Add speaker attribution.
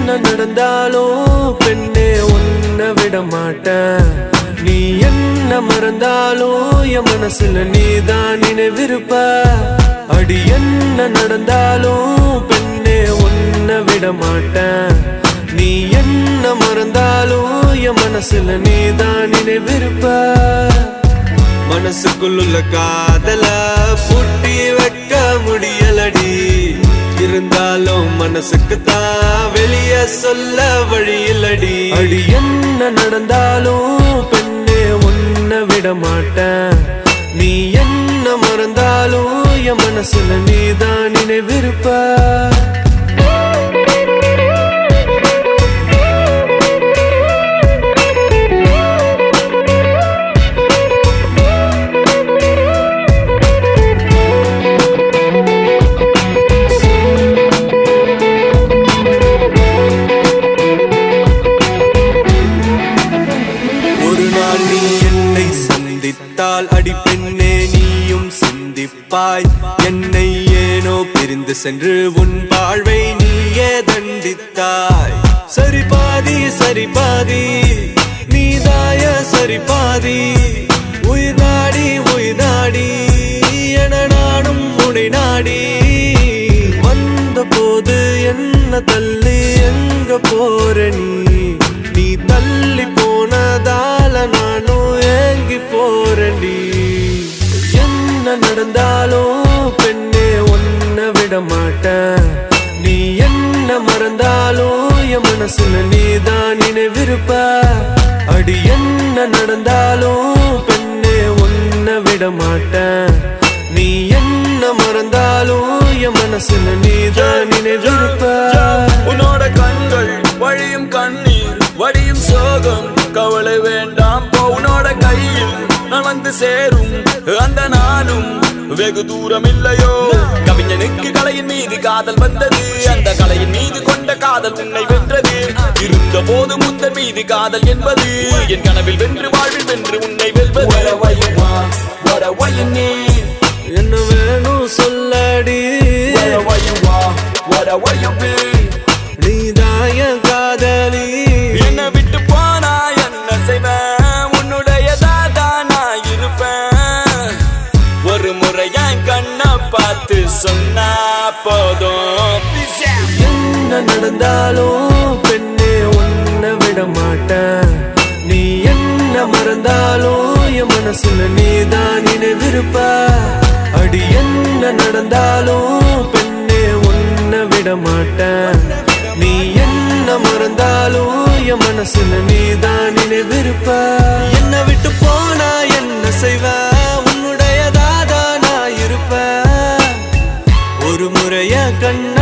Speaker 1: நடந்தாலும் பெண்ணே உன்னை விட மாட்டேன். நீ என்ன மறந்தாலும் என் மனசுல நீதான் நினைவிருப்ப. அடி என்ன நடந்தாலும் பெண்ணே உன்னை விட மாட்டேன். நீ என்ன மறந்தாலும் என் மனசுல நீதான் நினைவிருப்ப. மனசுக்குள்ள காதல பூட்டி வைக்க முடியலடி. இருந்தாலும் மனசுக்கு தான் வெளிய சொல்ல வழியிலடி. அடி என்ன நடந்தாலும் பெண்ணே உன்னை விட மாட்டேன். நீ என்ன மறந்தாலும் என் மனசுல நீதான் நினைவிருப்ப. அடி பெண்ணே நீயும் சிந்திப்பாய். என்னை ஏனோ பிரிந்து சென்று உன் வாழ்வை நீயே தண்டித்தாய். சரி பாதி சரி பாதி நீதாய சரி பாதி. உயிர் நாடி என நானும் உனை நாடி. வந்த போது என்ன தள்ளி எங்க போற நீ தள்ளி போனதால நானும் ஏங்கி போறேன்டி. என்ன நடந்தாலும் பெண்ணே உன்னை விட மாட்டேன். நீ என்ன மறந்தாலும் என் மனசுல நீதான் நினைவிருப்ப. அடி என்ன நடந்தாலும் பெண்ணே உன்னை விட மாட்டேன். நீ என்ன மறந்தாலும் என் மனசுல நீதான் நினைவிருப்ப.
Speaker 2: உன்னோட கண்கள் வழியும் கண்ணீர் வடியும் சோகம் கவலை வேண்டாம். உன்னோட கையில் நான் வந்து சேரும் அந்த நாளும் வெகு தூரம் இல்லையோ. கவிஞனுக்கு கலையின் மீது காதல் வந்தது. அந்த கலையின் மீது கொண்ட காதல் உன்னை வென்றது. இருந்த போது முந்தன் மீது காதல் என்பது என் கனவில் வென்று வாழ்வில் வென்று உன்னை வெல்வது.
Speaker 1: என்ன வேணும் சொல்லடி. நீதாய காதலி.
Speaker 2: என்ன விட்டு போனா என்ன செய்வேன். உன்னுடையதா நான் இருப்பேன். ஒரு முறை என் கண்ணை பார்த்து சொன்னா போதும்.
Speaker 1: என்ன நடந்தாலும் பெண்ணே உன்னை விட மாட்டேன். நீ என்ன மறந்தாலும் என் மனசுல நீதான் நினைவிருப்ப. அடி என்ன நடந்தாலும் பெண்ணே உன்னை விட மாட்டேன். நீ என்ன மறந்தாலும் என் மனசுல நீதான் நினைவிருப்ப. என்ன விட்டு போனா என்ன செய்வ. உன்னுடையதாதான் நான் இருப்ப. ஒரு முறைய கண்ண